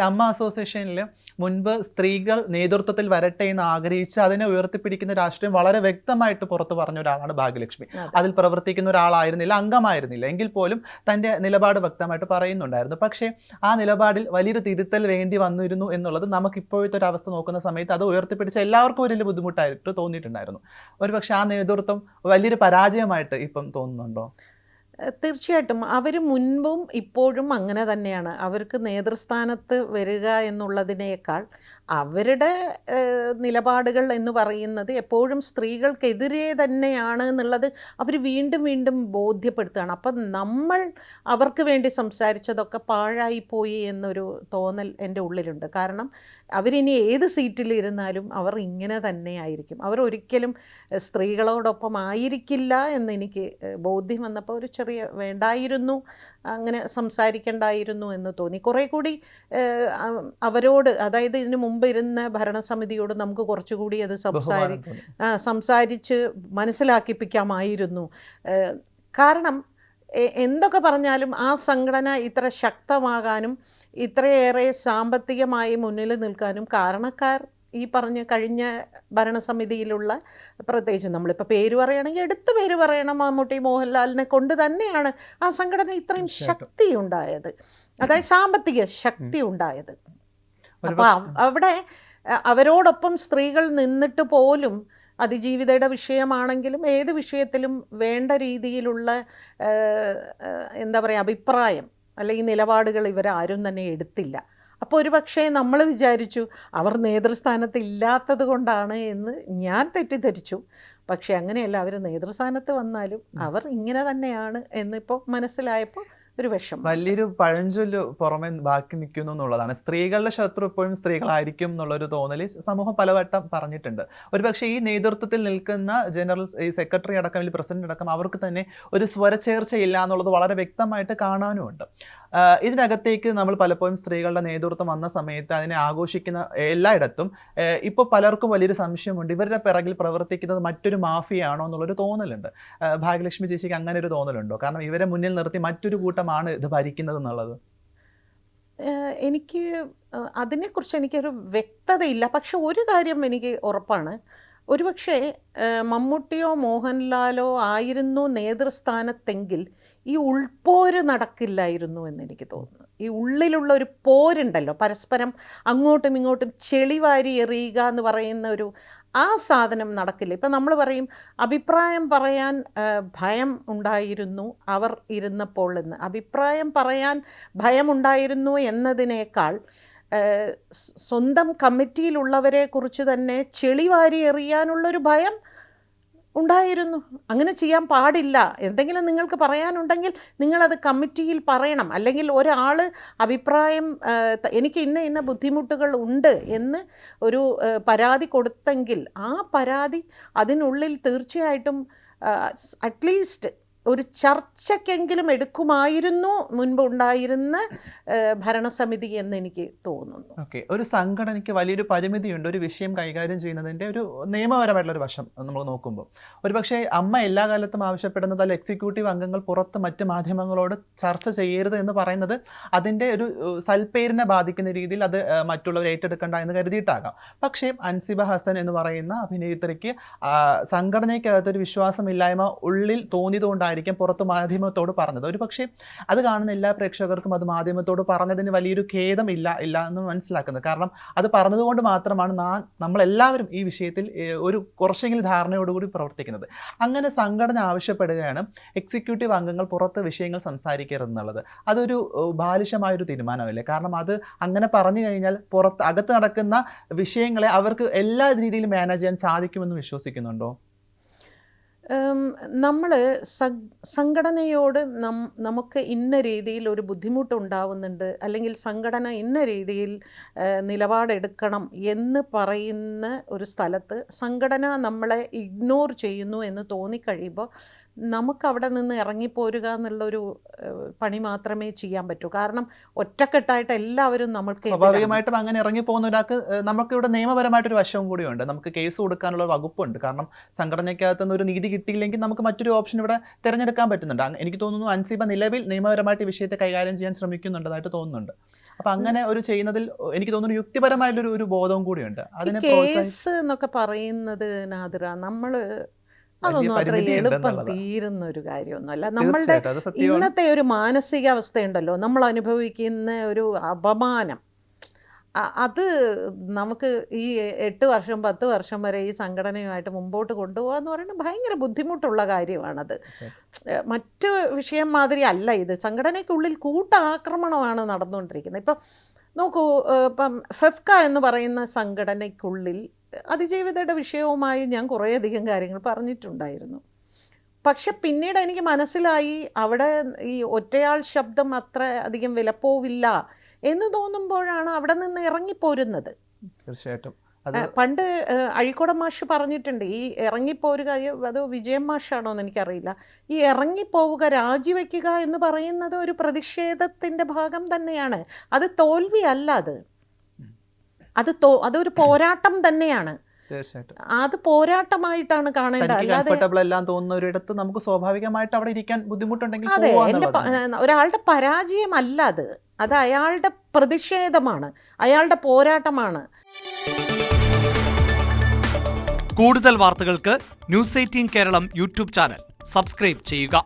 അമ്മ അസോസിയേഷനിൽ മുൻപ് സ്ത്രീകൾ നേതൃത്വത്തിൽ വരട്ടെ എന്ന് ആഗ്രഹിച്ച് അതിനെ ഉയർത്തിപ്പിടിക്കുന്ന രാഷ്ട്രീയം വളരെ വ്യക്തമായിട്ട് പുറത്തു പറഞ്ഞ ഒരാളാണ് ഭാഗ്യലക്ഷ്മി. അതിൽ പ്രവർത്തിക്കുന്ന ഒരാളായിരുന്നില്ല, അംഗമായിരുന്നില്ല, എങ്കിൽ പോലും തൻ്റെ നിലപാട് വ്യക്തമായിട്ട് പറയുന്നുണ്ടായിരുന്നു. പക്ഷേ ആ നിലപാടിൽ വലിയൊരു തിരുത്തൽ വേണ്ടി വന്നിരുന്നു എന്നുള്ളത് നമുക്ക് ഇപ്പോഴത്തെ ഒരു അവസ്ഥ നോക്കുന്ന സമയത്ത് അത് ഉയർത്തിപ്പിടിച്ച എല്ലാവർക്കും വലിയ ബുദ്ധിമുട്ടായിട്ട് തോന്നിയിട്ടുണ്ടായിരുന്നു. ഒരുപക്ഷെ ആ നേതൃത്വം വലിയൊരു പരാജയമായിട്ട് ഇപ്പം തോന്നുന്നുണ്ടോ? തീർച്ചയായിട്ടും അവർ മുൻപും ഇപ്പോഴും അങ്ങനെ തന്നെയാണ്. അവർക്ക് നേതൃസ്ഥാനത്ത് വരിക എന്നുള്ളതിനേക്കാൾ അവരുടെ നിലപാടുകൾ എന്ന് പറയുന്നത് എപ്പോഴും സ്ത്രീകൾക്കെതിരെ തന്നെയാണ് എന്നുള്ളത് അവർ വീണ്ടും വീണ്ടും ബോധ്യപ്പെടുത്തുകയാണ്. അപ്പം നമ്മൾ അവർക്ക് വേണ്ടി സംസാരിച്ചതൊക്കെ പാഴായിപ്പോയി എന്നൊരു തോന്നൽ എൻ്റെ ഉള്ളിലുണ്ട്. കാരണം അവരിനി ഏത് സീറ്റിലിരുന്നാലും അവർ ഇങ്ങനെ തന്നെ ആയിരിക്കും. അവർ ഒരിക്കലും സ്ത്രീകളോടൊപ്പം ആയിരിക്കില്ല എന്നെനിക്ക് ബോധ്യം വന്നപ്പോൾ ഒരു ചെറിയ വേണ്ടായിരുന്നു, അങ്ങനെ സംസാരിക്കേണ്ടായിരുന്നു എന്ന് തോന്നി. കുറേ കൂടി അവരോട്, അതായത് ഇതിനു മുമ്പ് ഇരുന്ന ഭരണസമിതിയോട് നമുക്ക് കുറച്ചുകൂടി അത് സംസാരിച്ച് മനസ്സിലാക്കിപ്പിക്കാമായിരുന്നു. കാരണം എന്തൊക്കെ പറഞ്ഞാലും ആ സംഘടന ഇത്ര ശക്തമാകാനും ഇത്രയേറെ സാമ്പത്തികമായി മുന്നിൽ നിൽക്കാനും കാരണക്കാർ ഈ പറഞ്ഞ കഴിഞ്ഞ ഭരണസമിതിയിലുള്ള, പ്രത്യേകിച്ച് നമ്മളിപ്പോൾ പേര് പറയുകയാണെങ്കിൽ എടുത്ത് പേര് പറയണം, മമ്മൂട്ടി മോഹൻലാലിനെ കൊണ്ട് തന്നെയാണ് ആ സംഘടന ഇത്രയും ശക്തി ഉണ്ടായത്, അതായത് സാമ്പത്തിക ശക്തി ഉണ്ടായത്. അപ്പം അവിടെ അവരോടൊപ്പം സ്ത്രീകൾ നിന്നിട്ട് പോലും അതിജീവിതയുടെ വിഷയമാണെങ്കിലും ഏത് വിഷയത്തിലും വേണ്ട രീതിയിലുള്ള എന്താ പറയുക അഭിപ്രായം അല്ലെങ്കിൽ നിലപാടുകൾ ഇവരാരും തന്നെ എടുത്തില്ല. അപ്പോൾ ഒരു പക്ഷേ നമ്മൾ വിചാരിച്ചു അവർ നേതൃസ്ഥാനത്ത് ഇല്ലാത്തത് കൊണ്ടാണ് എന്ന് ഞാൻ തെറ്റിദ്ധരിച്ചു. പക്ഷെ അങ്ങനെയല്ല, അവർ നേതൃസ്ഥാനത്ത് വന്നാലും അവർ ഇങ്ങനെ തന്നെയാണ് എന്നിപ്പോൾ മനസ്സിലായപ്പോൾ ഒരു വിഷമം. വലിയൊരു പഴഞ്ചൊല്ല് പുറമെ ബാക്കി നിൽക്കുന്നു എന്നുള്ളതാണ്. സ്ത്രീകളുടെ ശത്രു എപ്പോഴും സ്ത്രീകളായിരിക്കും എന്നുള്ളൊരു തോന്നൽ സമൂഹം പലവട്ടം പറഞ്ഞിട്ടുണ്ട്. ഒരുപക്ഷെ ഈ നേതൃത്വത്തിൽ നിൽക്കുന്ന ജനറൽ സെക്രട്ടറി അടക്കം അല്ലെങ്കിൽ പ്രസിഡന്റ് അടക്കം അവർക്ക് തന്നെ ഒരു സ്വരച്ചേർച്ചയില്ല എന്നുള്ളത് വളരെ വ്യക്തമായിട്ട് കാണാനുമുണ്ട്. ഇതിനകത്തേക്ക് നമ്മൾ പലപ്പോഴും സ്ത്രീകളുടെ നേതൃത്വം വന്ന സമയത്ത് അതിനെ ആഘോഷിക്കുന്ന എല്ലായിടത്തും ഇപ്പോൾ പലർക്കും വലിയൊരു സംശയമുണ്ട്, ഇവരുടെ പിറകിൽ പ്രവർത്തിക്കുന്നത് മറ്റൊരു മാഫിയാണോ എന്നുള്ളൊരു തോന്നലുണ്ട്. ഭാഗ്യലക്ഷ്മി ചേച്ചിക്ക് അങ്ങനെ ഒരു തോന്നലുണ്ടോ? കാരണം ഇവരെ മുന്നിൽ നിർത്തി മറ്റൊരു കൂട്ടമാണ് ഇത് ഭരിക്കുന്നത് എന്നുള്ളത്. എനിക്ക് അതിനെക്കുറിച്ച് എനിക്കൊരു വ്യക്തതയില്ല. പക്ഷെ ഒരു കാര്യം എനിക്ക് ഉറപ്പാണ്, ഒരുപക്ഷെ മമ്മൂട്ടിയോ മോഹൻലാലോ ആയിരുന്നു നേതൃസ്ഥാനത്തെങ്കിൽ ഈ ഉൾപോര് നടക്കില്ലായിരുന്നു എന്നെനിക്ക് തോന്നുന്നു. ഈ ഉള്ളിലുള്ള ഒരു പോരുണ്ടല്ലോ, പരസ്പരം അങ്ങോട്ടും ഇങ്ങോട്ടും ചെളിവാരി എറിയുക എന്ന് പറയുന്ന ഒരു ആ സാധനം നടക്കില്ല. ഇപ്പം നമ്മൾ പറയും അഭിപ്രായം പറയാൻ ഭയം ഉണ്ടായിരുന്നു അവർ ഇരുന്നപ്പോൾ എന്ന്. അഭിപ്രായം പറയാൻ ഭയമുണ്ടായിരുന്നു എന്നതിനേക്കാൾ സ്വന്തം കമ്മിറ്റിയിലുള്ളവരെ കുറിച്ച് തന്നെ ചെളിവാരി എറിയാനുള്ളൊരു ഭയം ഉണ്ടായിരുന്നു. അങ്ങനെ ചെയ്യാൻ പാടില്ല. എന്തെങ്കിലും നിങ്ങൾക്ക് പറയാനുണ്ടെങ്കിൽ നിങ്ങളത് കമ്മിറ്റിയിൽ പറയണം. അല്ലെങ്കിൽ ഒരാൾ അഭിപ്രായം എനിക്ക് ഇന്ന ബുദ്ധിമുട്ടുകൾ ഉണ്ട് എന്ന് ഒരു പരാതി കൊടുത്തെങ്കിൽ ആ പരാതി അതിനുള്ളിൽ തീർച്ചയായിട്ടും അറ്റ്ലീസ്റ്റ് ഒരു ചർച്ചയ്ക്കെങ്കിലും എടുക്കുമായിരുന്നു മുൻപ് ഉണ്ടായിരുന്ന ഭരണസമിതി എന്ന് എനിക്ക് തോന്നുന്നു. ഓക്കെ, ഒരു സംഘടനയ്ക്ക് വലിയൊരു പരിമിതിയുണ്ട് ഒരു വിഷയം കൈകാര്യം ചെയ്യുന്നതിൻ്റെ ഒരു നിയമപരമായിട്ടുള്ളൊരു വശം നമ്മൾ നോക്കുമ്പോൾ. ഒരുപക്ഷെ അമ്മ എല്ലാ കാലത്തും ആവശ്യപ്പെടുന്നത് അല്ല എക്സിക്യൂട്ടീവ് അംഗങ്ങൾ പുറത്ത് മറ്റ് മാധ്യമങ്ങളോട് ചർച്ച ചെയ്യരുത് എന്ന് പറയുന്നത് അതിൻ്റെ ഒരു സൽപ്പേരിനെ ബാധിക്കുന്ന രീതിയിൽ അത് മറ്റുള്ളവർ ഏറ്റെടുക്കേണ്ട എന്ന് കരുതിയിട്ടാകാം. പക്ഷേ അൻസിബ ഹസൻ എന്ന് പറയുന്ന അഭിനേത്രിക്ക് സംഘടനയ്ക്കകത്തൊരു വിശ്വാസമില്ലായ്മ ഉള്ളിൽ തോന്നിയതുകൊണ്ടായിരിക്കും പുറത്ത് മാധ്യമത്തോട് പറഞ്ഞത്. ഒരു പക്ഷേ അത് കാണുന്ന എല്ലാ പ്രേക്ഷകർക്കും അത് മാധ്യമത്തോട് പറഞ്ഞതിന് വലിയൊരു ഖേദം ഇല്ല എന്ന് മനസ്സിലാക്കുന്നത്. കാരണം അത് പറഞ്ഞതുകൊണ്ട് മാത്രമാണ് നമ്മളെല്ലാവരും ഈ വിഷയത്തിൽ ഒരു കുറച്ചെങ്കിലും ധാരണയോടുകൂടി പ്രവർത്തിക്കുന്നത്. അങ്ങനെ സംഘടന ആവശ്യപ്പെടുകയാണ് എക്സിക്യൂട്ടീവ് അംഗങ്ങൾ പുറത്ത് വിഷയങ്ങൾ സംസാരിക്കരുതെന്നുള്ളത്. അതൊരു ബാലിശമായൊരു തീരുമാനമല്ലേ? കാരണം അത് അങ്ങനെ പറഞ്ഞു കഴിഞ്ഞാൽ അകത്ത് നടക്കുന്ന വിഷയങ്ങളെ അവർക്ക് എല്ലാ രീതിയിലും മാനേജ് ചെയ്യാൻ സാധിക്കുമെന്ന് വിശ്വസിക്കുന്നുണ്ടോ? നമ്മൾ സംഘടനയോട് നമുക്ക് ഇന്ന രീതിയിൽ ഒരു ബുദ്ധിമുട്ടുണ്ടാവുന്നുണ്ട്, അല്ലെങ്കിൽ സംഘടന ഇന്ന രീതിയിൽ നിലപാടെടുക്കണം എന്ന് പറയുന്ന ഒരു സ്ഥലത്ത് സംഘടന നമ്മളെ ഇഗ്നോർ ചെയ്യുന്നു എന്ന് തോന്നിക്കഴിയുമ്പോൾ നമുക്കവിടെ നിന്ന് ഇറങ്ങിപ്പോരുക എന്നുള്ളൊരു പണി മാത്രമേ ചെയ്യാൻ പറ്റൂ. കാരണം ഒറ്റക്കെട്ടായിട്ട് എല്ലാവരും നമ്മൾക്ക് സ്വാഭാവികമായിട്ടും അങ്ങനെ ഇറങ്ങി പോകുന്ന ഒരാൾക്ക് നമുക്കിവിടെ നിയമപരമായിട്ടൊരു വശവും കൂടിയുണ്ട്. നമുക്ക് കേസ് കൊടുക്കാനുള്ള വകുപ്പുണ്ട്. കാരണം സംഘടനയ്ക്കകത്തുനിന്ന് ഒരു നീതി കിട്ടിയില്ലെങ്കിൽ നമുക്ക് മറ്റൊരു ഓപ്ഷൻ ഇവിടെ തിരഞ്ഞെടുക്കാൻ പറ്റുന്നുണ്ട്. എനിക്ക് തോന്നുന്നു അൻസിബ നിലവിൽ നിയമപരമായിട്ട് ഈ വിഷയത്തെ കൈകാര്യം ചെയ്യാൻ ശ്രമിക്കുന്നുണ്ടെന്നായിട്ട് തോന്നുന്നുണ്ട്. അപ്പൊ അങ്ങനെ ഒരു ചെയ്യുന്നതിൽ എനിക്ക് തോന്നുന്നു യുക്തിപരമായിട്ടുള്ള ഒരു ബോധവും കൂടിയുണ്ട്. അതിനെ കേസ് എന്നൊക്കെ പറയുന്നത് നാദിറ, നമ്മള് അതൊന്നും അത്ര എളുപ്പം തീരുന്ന ഒരു കാര്യമൊന്നുമല്ല. നമ്മളുടെ ഇന്നത്തെ ഒരു മാനസികാവസ്ഥയുണ്ടല്ലോ, നമ്മൾ അനുഭവിക്കുന്ന ഒരു അപമാനം, അത് നമുക്ക് ഈ 8 വർഷം 10 വർഷം വരെ ഈ സംഘടനയുമായിട്ട് മുമ്പോട്ട് കൊണ്ടുപോകുക എന്ന് പറയുന്നത് ഭയങ്കര ബുദ്ധിമുട്ടുള്ള കാര്യമാണത്. മറ്റു വിഷയം മാതിരി അല്ല ഇത്. സംഘടനയ്ക്കുള്ളിൽ കൂട്ടാക്രമണമാണ് നടന്നുകൊണ്ടിരിക്കുന്നത്. ഇപ്പം നോക്കൂ, ഇപ്പം ഫെഫ്ക എന്ന് പറയുന്ന സംഘടനയ്ക്കുള്ളിൽ അതിജീവിതയുടെ വിഷയവുമായി ഞാൻ കുറേയധികം കാര്യങ്ങൾ പറഞ്ഞിട്ടുണ്ടായിരുന്നു. പക്ഷെ പിന്നീട് എനിക്ക് മനസ്സിലായി അവിടെ ഈ ഒറ്റയാൾ ശബ്ദം അത്ര അധികം വിലപ്പോവില്ല എന്ന് തോന്നുമ്പോഴാണ് അവിടെ നിന്ന് ഇറങ്ങിപ്പോരുന്നത്. തീർച്ചയായിട്ടും പണ്ട് അഴീക്കോട് മാഷ് പറഞ്ഞിട്ടുണ്ട്, ഈ ഇറങ്ങിപ്പോരുക, അതോ വിജയൻ മാഷാണോ എന്ന് എനിക്കറിയില്ല, ഈ ഇറങ്ങിപ്പോവുക, രാജിവെക്കുക എന്ന് പറയുന്നത് ഒരു പ്രതിഷേധത്തിൻ്റെ ഭാഗം തന്നെയാണ്. അത് തോൽവിയല്ല, അതൊരു പോരാട്ടം തന്നെയാണ്. അത് പോരാട്ടമായിട്ടാണ് കാണേണ്ടത്. തോന്നുന്നൊരിടത്ത് നമുക്ക് സ്വാഭാവികമായിട്ട് അവിടെ ഇരിക്കാൻ ബുദ്ധിമുട്ടുണ്ടെങ്കിൽ അതെ, ഒരാളുടെ പരാജയമല്ല അത് അയാളുടെ പ്രതിഷേധമാണ്, അയാളുടെ പോരാട്ടമാണ്. കൂടുതൽ വാർത്തകൾക്ക് news 18 Keralam YouTube channel subscribe ചെയ്യുക.